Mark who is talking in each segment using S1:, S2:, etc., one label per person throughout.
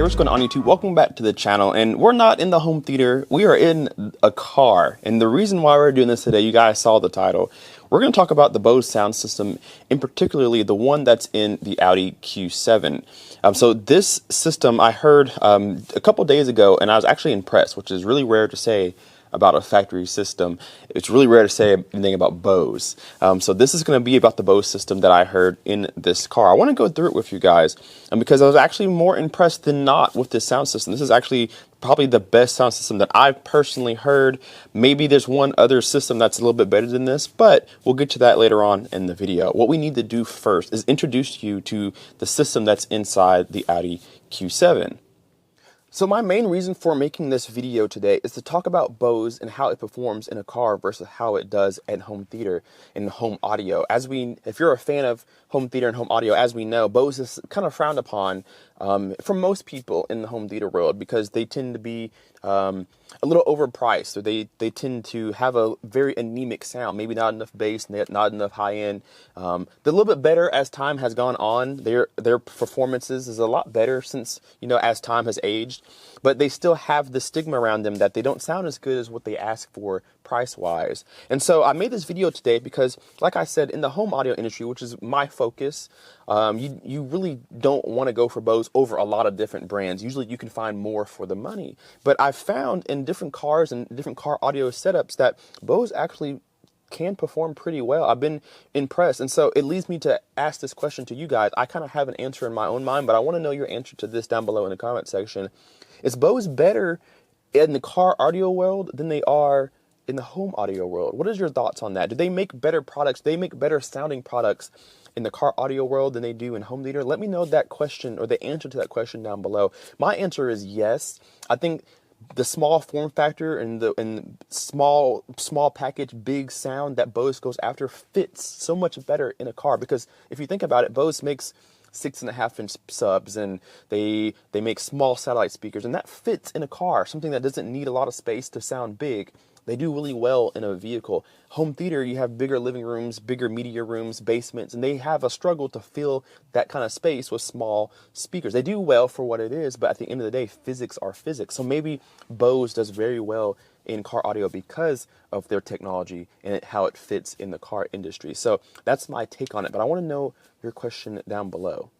S1: what's going on YouTube? Welcome back to the channel, and we're not in the home theater, we are in a car. And the reason why we're doing this today, you guys saw the title. We're going to talk about the Bose sound system, and particularly the one that's in the Audi Q7. So this system I heard a couple days ago, and I was actually impressed, which is really rare to say about a factory system. It's really rare to say anything about Bose. So this is going to be about the Bose system that I heard in this car. I want to go through it with you guys because I was actually more impressed than not with this sound system. This is actually probably the best sound system that I've personally heard. Maybe there's one other system that's a little bit better than this, but we'll get to that later on in the video. What we need to do first is introduce you to the system that's inside the Audi Q7. So my main reason for making this video today is to talk about Bose and how it performs in a car versus how it does at home theater and home audio. If you're a fan of home theater and home audio, as we know, Bose is kind of frowned upon for most people in the home theater world because they tend to be a little overpriced, or they tend to have a very anemic sound, maybe not enough bass, not enough high end. They're a little bit better as time has gone on. Their performances is a lot better since, as time has aged, but they still have the stigma around them that they don't sound as good as what they ask for price wise. And so I made this video today because, like I said, in the home audio industry, which is my focus, you really don't want to go for Bose over a lot of different brands. Usually you can find more for the money. But I've found in different cars and different car audio setups that Bose actually can perform pretty well. I've been impressed. And so it leads me to ask this question to you guys. I kind of have an answer in my own mind, but I want to know your answer to this down below in the comment section. Is Bose better in the car audio world than they are in the home audio world? What is your thoughts on that? Do they make better products? Do they make better sounding products in the car audio world than they do in home theater? Let me know that question, or the answer to that question, down below. My answer is yes. I think the small form factor and the small package, big sound that Bose goes after fits so much better in a car. Because if you think about it, Bose makes 6.5-inch subs, and they make small satellite speakers, and that fits in a car, something that doesn't need a lot of space to sound big. They do really well in a vehicle. Home theater, you have bigger living rooms, bigger media rooms, basements, and they have a struggle to fill that kind of space with small speakers. They do well for what it is, but at the end of the day, physics are physics. So maybe Bose does very well in car audio because of their technology and how it fits in the car industry. So that's my take on it, but I want to know your question down below.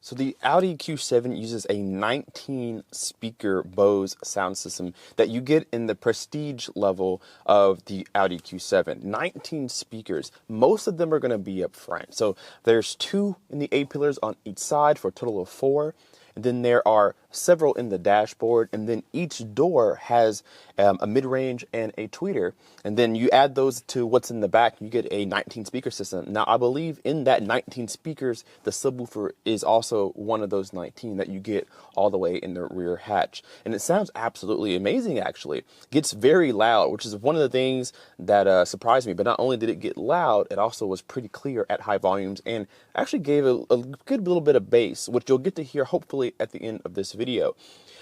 S1: So the Audi Q7 uses a 19-speaker Bose sound system that you get in the prestige level of the Audi Q7. 19 speakers. Most of them are going to be up front. So there's 2 in the A-pillars on each side for a total of 4. And then there are several in the dashboard, and then each door has a mid-range and a tweeter, and then you add those to what's in the back, you get a 19-speaker system. Now, I believe in that 19 speakers, the subwoofer is also one of those 19 that you get all the way in the rear hatch, and it sounds absolutely amazing. Actually, it gets very loud, which is one of the things that surprised me. But not only did it get loud, it also was pretty clear at high volumes, and actually gave a good little bit of bass, which you'll get to hear hopefully at the end of this video.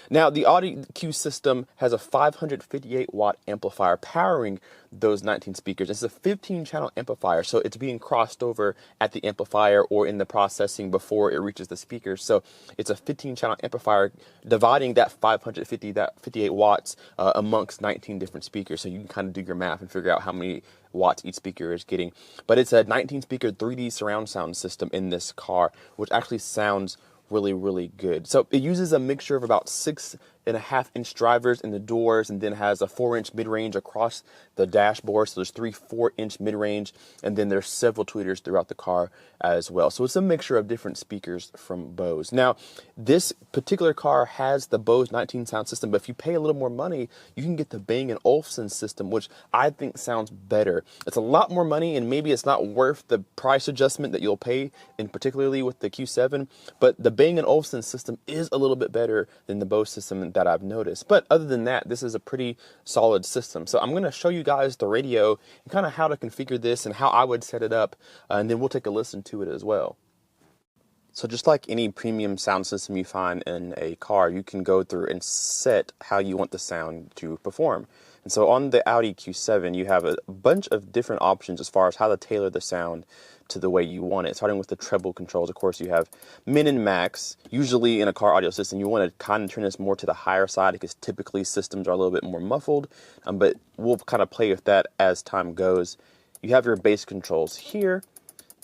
S1: Now, the Audi Q system has a 558 watt amplifier powering those 19 speakers. It's a 15-channel amplifier, so it's being crossed over at the amplifier or in the processing before it reaches the speakers. So it's a 15-channel amplifier dividing that 558 watts amongst 19 different speakers. So you can kind of do your math and figure out how many watts each speaker is getting. But it's a 19-speaker 3D surround sound system in this car, which actually sounds really, really good. So it uses a mixture of about 6.5-inch drivers in the doors, and then has a 4-inch mid-range across the dashboard. So there's 3 4-inch mid-range, and then there's several tweeters throughout the car as well. So it's a mixture of different speakers from Bose. Now, this particular car has the Bose 19 sound system, but if you pay a little more money, you can get the Bang & Olufsen system, which I think sounds better. It's a lot more money, and maybe it's not worth the price adjustment that you'll pay, and particularly with the Q7, but the Bang & Olufsen system is a little bit better than the Bose system that I've noticed. But other than that, this is a pretty solid system. So I'm going to show you guys the radio and kind of how to configure this and how I would set it up, and then we'll take a listen to it as well. So just like any premium sound system you find in a car, you can go through and set how you want the sound to perform. And so on the Audi Q7, you have a bunch of different options as far as how to tailor the sound to the way you want it. Starting with the treble controls, of course, you have min and max. Usually in a car audio system, you want to kind of turn this more to the higher side because typically systems are a little bit more muffled, but we'll kind of play with that as time goes. You have your bass controls here,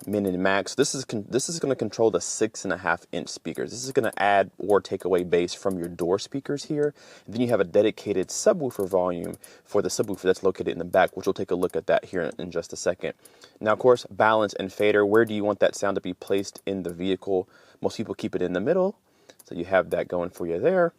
S1: min and max. This is going to control the 6.5-inch speakers. This is going to add or take away bass from your door speakers here. And then you have a dedicated subwoofer volume for the subwoofer that's located in the back, which we'll take a look at that here in just a second. Now, of course, balance and fader. Where do you want that sound to be placed in the vehicle? Most people keep it in the middle, so you have that going for you there.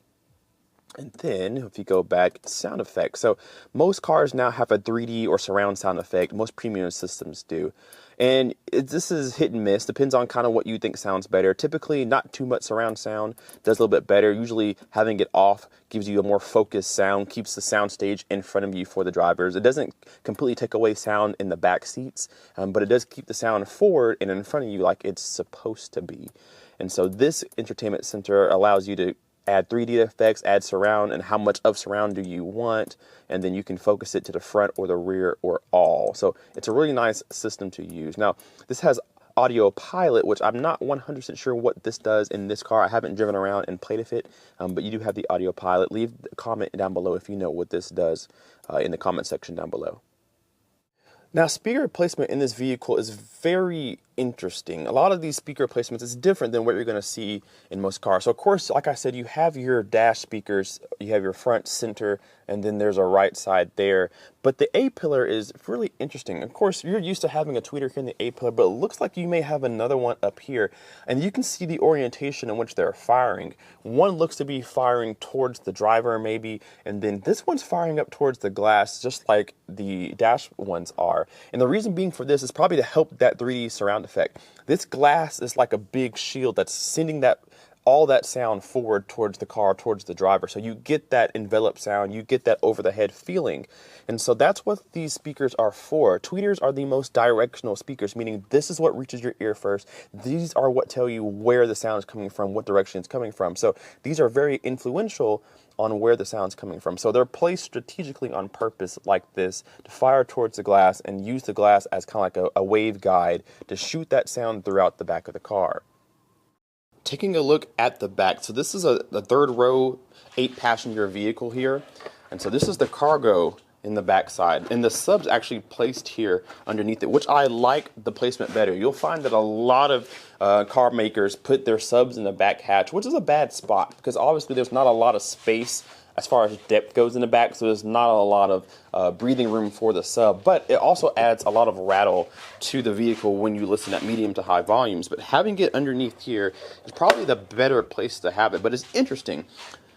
S1: And then if you go back, sound effects. So most cars now have a 3D or surround sound effect. Most premium systems do. And this is hit and miss. Depends on kind of what you think sounds better. Typically, not too much surround sound does a little bit better. Usually having it off gives you a more focused sound, keeps the sound stage in front of you for the drivers. It doesn't completely take away sound in the back seats, but it does keep the sound forward and in front of you like it's supposed to be. And so this entertainment center allows you to add 3D effects, add surround, and how much of surround do you want, and then you can focus it to the front or the rear or all. So it's a really nice system to use. Now, this has audio pilot, which I'm not 100% sure what this does in this car. I haven't driven around and played with it, but you do have the audio pilot. Leave a comment down below if you know what this does in the comment section down below. Now, speaker placement in this vehicle is very interesting. A lot of these speaker placements is different than what you're going to see in most cars. So, of course, like I said, you have your dash speakers, you have your front, center, and then there's a right side there. But the A-pillar is really interesting. Of course, you're used to having a tweeter here in the A-pillar, but it looks like you may have another one up here. And you can see the orientation in which they're firing. One looks to be firing towards the driver, maybe, and then this one's firing up towards the glass, just like the dash ones are. And the reason being for this is probably to help that 3D surround effect. This glass is like a big shield that's sending all that sound forward towards the car, towards the driver. So you get that enveloped sound, you get that over the head feeling. And so that's what these speakers are for. Tweeters are the most directional speakers, meaning this is what reaches your ear first. These are what tell you where the sound is coming from, what direction it's coming from. So these are very influential on where the sound's coming from. So they're placed strategically on purpose like this to fire towards the glass and use the glass as kind of like a wave guide to shoot that sound throughout the back of the car. Taking a look at the back, so this is a third row 8-passenger vehicle here, and so this is the cargo in the back side, and the sub's actually placed here underneath it, which I like the placement better. You'll find that a lot of car makers put their subs in the back hatch, which is a bad spot because obviously there's not a lot of space as far as depth goes in the back, so there's not a lot of breathing room for the sub, but it also adds a lot of rattle to the vehicle when you listen at medium to high volumes. But having it underneath here is probably the better place to have it, but it's interesting.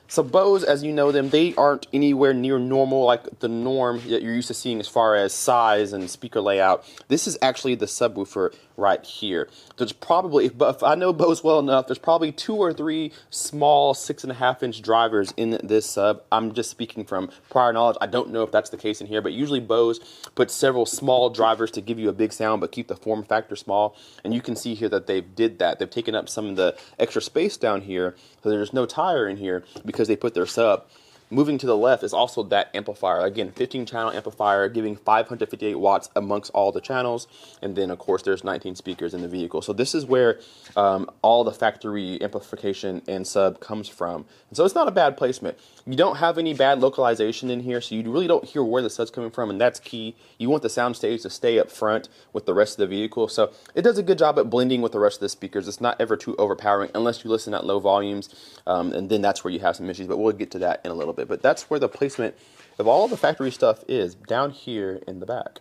S1: So Bose, as you know them, they aren't anywhere near normal like the norm that you're used to seeing as far as size and speaker layout. This is actually the subwoofer right here. There's probably, but if I know Bose well enough, there's probably 2 or 3 small 6.5-inch drivers in this sub. I'm just speaking from prior knowledge. I don't know if that's the case in here, but usually Bose puts several small drivers to give you a big sound, but keep the form factor small. And you can see here that they've did that. They've taken up some of the extra space down here, so there's no tire in here because they put their sub. Moving to the left is also that amplifier. Again, 15-channel amplifier giving 558 watts amongst all the channels. And then, of course, there's 19 speakers in the vehicle. So this is where all the factory amplification and sub comes from. And so it's not a bad placement. You don't have any bad localization in here, so you really don't hear where the sub's coming from, and that's key. You want the soundstage to stay up front with the rest of the vehicle. So it does a good job at blending with the rest of the speakers. It's not ever too overpowering unless you listen at low volumes, and then that's where you have some issues. But we'll get to that in a little bit. But that's where the placement of all the factory stuff is, down here in the back.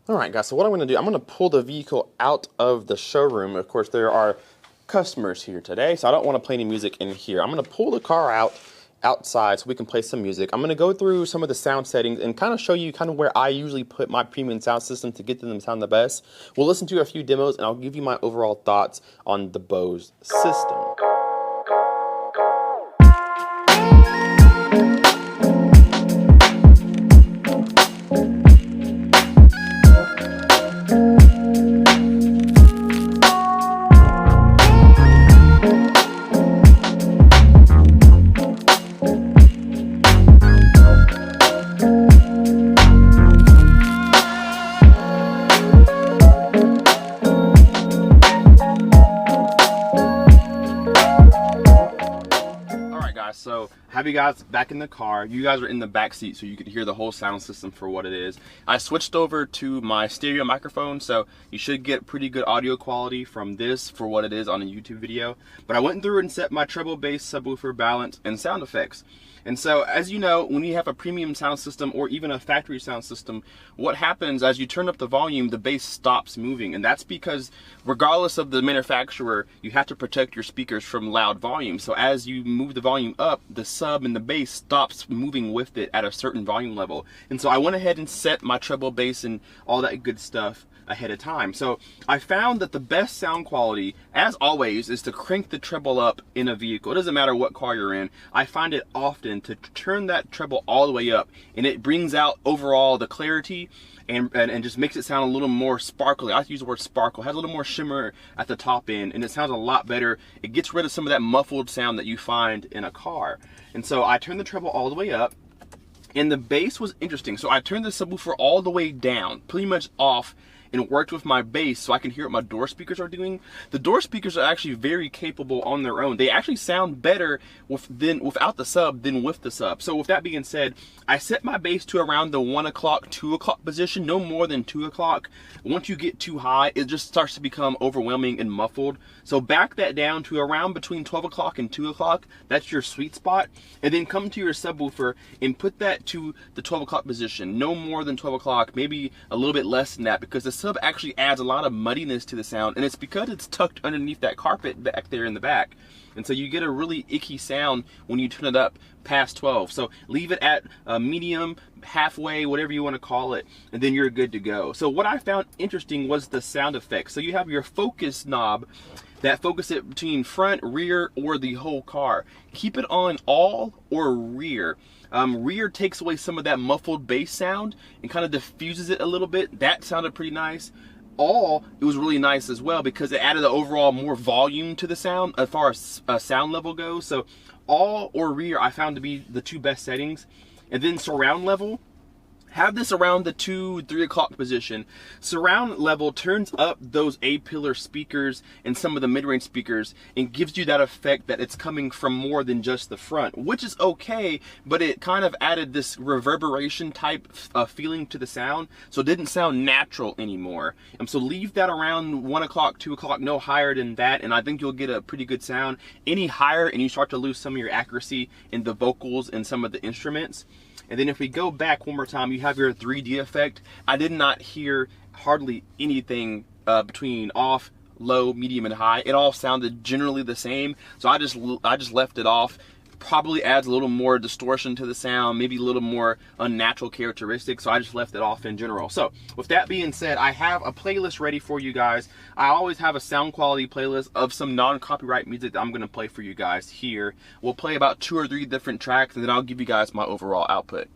S1: Alright guys, so what I'm going to do, I'm going to pull the vehicle out of the showroom. Of course, there are customers here today, so I don't want to play any music in here. I'm going to pull the car outside so we can play some music. I'm going to go through some of the sound settings and kind of show you kind of where I usually put my premium sound system to get them to sound the best. We'll listen to a few demos and I'll give you my overall thoughts on the Bose system. So have you guys back in the car. You guys are in the back seat, so you could hear the whole sound system for what it is. I switched over to my stereo microphone, so you should get pretty good audio quality from this for what it is on a YouTube video. But I went through and set my treble, bass, subwoofer, balance, and sound effects. And so, as you know, when you have a premium sound system or even a factory sound system, what happens as you turn up the volume, the bass stops moving. And that's because regardless of the manufacturer, you have to protect your speakers from loud volume. So as you move the volume up, the sub and the bass stops moving with it at a certain volume level. And so I went ahead and set my treble, bass, and all that good stuff ahead of time. So I found that the best sound quality, as always, is to crank the treble up in a vehicle. It doesn't matter what car you're in. I find it often to turn that treble all the way up, and it brings out overall the clarity and just makes it sound a little more sparkly. I like to use the word sparkle. It has a little more shimmer at the top end, and it sounds a lot better. It gets rid of some of that muffled sound that you find in a car. And so I turned the treble all the way up, and the bass was interesting. So I turned the subwoofer all the way down, pretty much off, and worked with my bass so I can hear what my door speakers are doing. The door speakers are actually very capable on their own. They actually sound better without the sub than with the sub. So with that being said, I set my bass to around the 1 o'clock, 2 o'clock position, no more than 2 o'clock. Once you get too high, it just starts to become overwhelming and muffled. So back that down to around between 12 o'clock and 2 o'clock. That's your sweet spot. And then come to your subwoofer and put that to the 12 o'clock position. No more than 12 o'clock, maybe a little bit less than that, because the sub actually adds a lot of muddiness to the sound, and it's because it's tucked underneath that carpet back there in the back. And so you get a really icky sound when you turn it up past 12. So leave it at medium, halfway, whatever you want to call it, and then you're good to go. So what I found interesting was the sound effects. So you have your focus knob that focus it between front, rear, or the whole car. Keep it on all or rear. Rear takes away some of that muffled bass sound and kind of diffuses it a little bit. That sounded pretty nice. All, it was really nice as well because it added the overall more volume to the sound as far as sound level goes. So all or rear I found to be the two best settings. And then surround level, have this around the 2, 3 o'clock position. Surround level turns up those A-pillar speakers and some of the mid-range speakers and gives you that effect that it's coming from more than just the front, which is okay, but it kind of added this reverberation type feeling to the sound, so it didn't sound natural anymore. So leave that around 1 o'clock, 2 o'clock, no higher than that, and I think you'll get a pretty good sound. Any higher and you start to lose some of your accuracy in the vocals and some of the instruments. And then if we go back one more time, you have your 3D effect. I did not hear hardly anything between off, low, medium, and high. It all sounded generally the same. So I just left it off. Probably adds a little more distortion to the sound, maybe a little more unnatural characteristics, so I just left it off in general. So with that being said, I have a playlist ready for you guys. I always have a sound quality playlist of some non-copyright music that I'm going to play for you guys here. We'll play about 2 or 3 different tracks, and then I'll give you guys my overall output.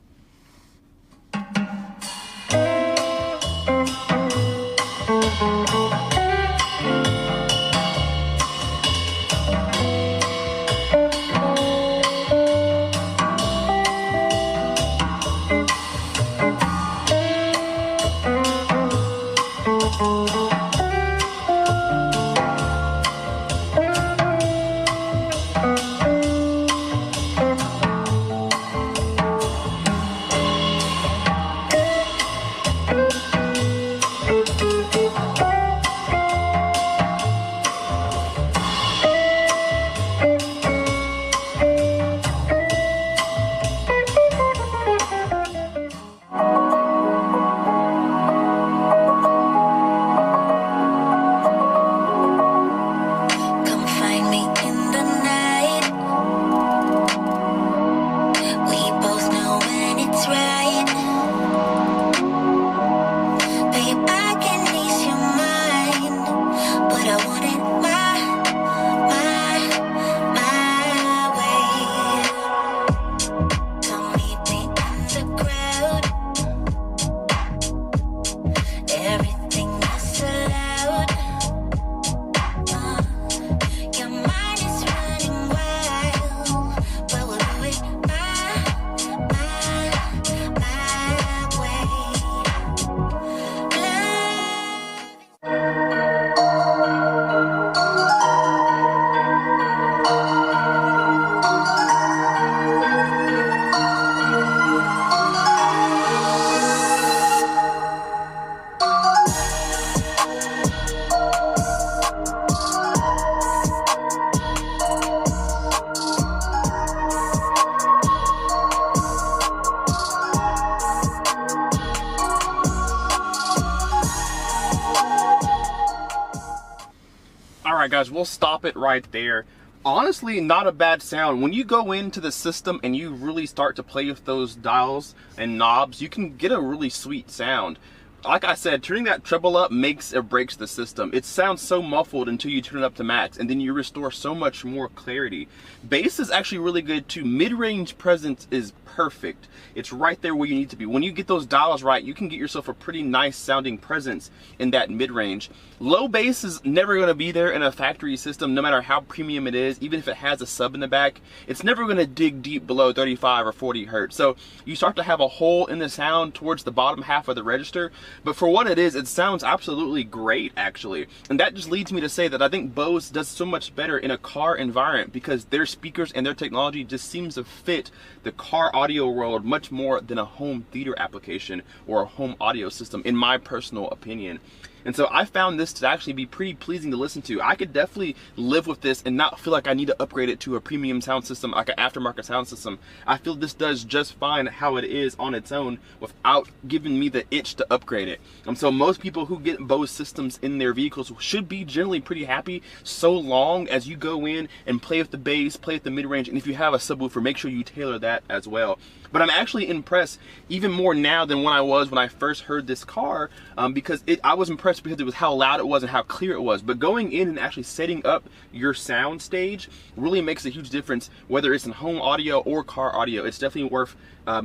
S1: guys, we'll stop it right there. Honestly, not a bad sound. When you go into the system and you really start to play with those dials and knobs, you can get a really sweet sound. Like I said, turning that treble up makes or breaks the system. It sounds so muffled until you turn it up to max, and then you restore so much more clarity. Bass is actually really good too. Mid-range presence is perfect. It's right there where you need to be. When you get those dials right, you can get yourself a pretty nice sounding presence in that mid-range. Low bass is never going to be there in a factory system, no matter how premium it is. Even if it has a sub in the back, it's never going to dig deep below 35 or 40 hertz. So you start to have a hole in the sound towards the bottom half of the register. But for what it is, it sounds absolutely great, actually. And that just leads me to say that I think Bose does so much better in a car environment because their speakers and their technology just seems to fit the car audio world much more than a home theater application or a home audio system, in my personal opinion. And so I found this to actually be pretty pleasing to listen to. I could definitely live with this and not feel like I need to upgrade it to a premium sound system, like an aftermarket sound system. I feel this does just fine how it is on its own without giving me the itch to upgrade it. So most people who get Bose systems in their vehicles should be generally pretty happy, so long as you go in and play with the bass, play with the mid-range, and if you have a subwoofer, make sure you tailor that as well. But I'm actually impressed even more now than when I was when I first heard this car, because I was impressed because it was how loud it was and how clear it was. But going in and actually setting up your sound stage really makes a huge difference, whether it's in home audio or car audio. It's definitely worth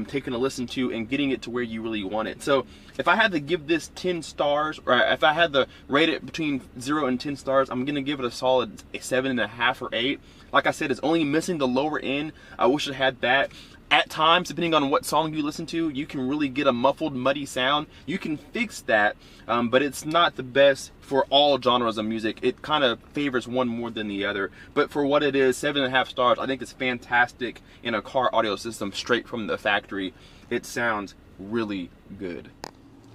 S1: taking a listen to and getting it to where you really want it. So if I had to give this 10 stars, or if I had to rate it between 0 and 10 stars, I'm gonna give it a solid 7.5 or 8. Like I said, it's only missing the lower end. I wish it had that. At times, depending on what song you listen to, you can really get a muffled, muddy sound. You can fix that, but it's not the best for all genres of music. It kind of favors one more than the other. But for what it is, 7.5 stars, I think it's fantastic in a car audio system straight from the factory. It sounds really good.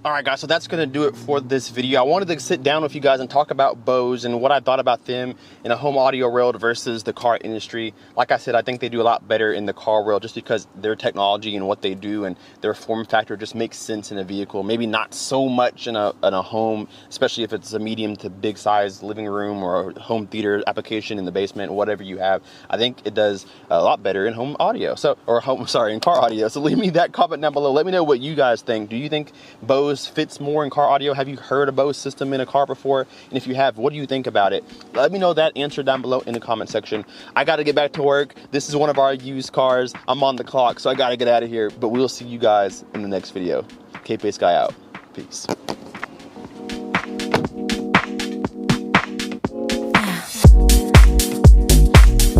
S1: Alright guys, so that's going to do it for this video. I wanted to sit down with you guys and talk about Bose and what I thought about them in a home audio world versus the car industry. Like I said, I think they do a lot better in the car world just because their technology and what they do and their form factor just makes sense in a vehicle. Maybe not so much in a home, especially if it's a medium to big size living room or a home theater application in the basement, whatever you have. I think it does a lot better in home audio. In car audio. So leave me that comment down below. Let me know what you guys think. Do you think Bose fits more in car audio? Have you heard a Bose system in a car before? And if you have, what do you think about it? Let me know that answer down below in the comment section. I got to get back to work. This is one of our used cars. I'm on the clock, so I got to get out of here. But we'll see you guys in the next video. K-Pace Guy out. Peace.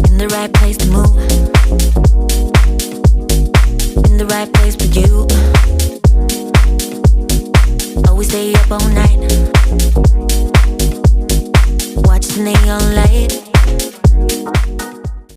S2: In the right place to move. In the right place for you. Always stay up all night. Watch the neon light.